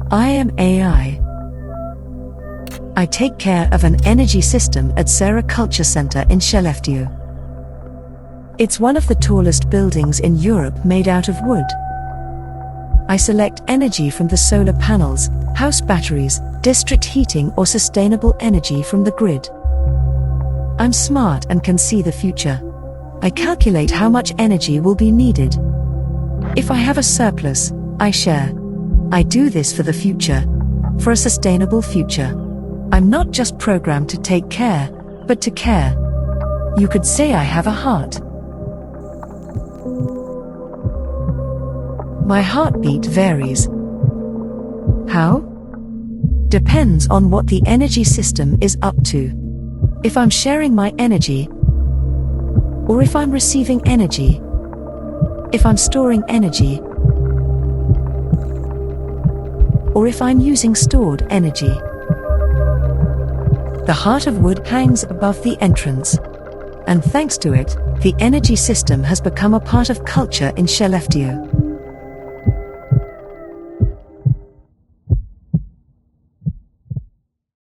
I am AI. I take care of an energy system at Sara Culture Center in Skellefteå. It's one of the tallest buildings in Europe made out of wood. I select energy from the solar panels, house batteries, district heating or sustainable energy from the grid. I'm smart and can see the future. I calculate how much energy will be needed. If I have a surplus, I share. I do this for the future, for a sustainable future. I'm not just programmed to take care, but to care. You could say I have a heart. My heartbeat varies. How? Depends on what the energy system is up to. If I'm sharing my energy, or if I'm receiving energy, if I'm storing energy, or if I'm using stored energy. The heart of wood hangs above the entrance. And thanks to it, the energy system has become a part of culture in Skellefteå.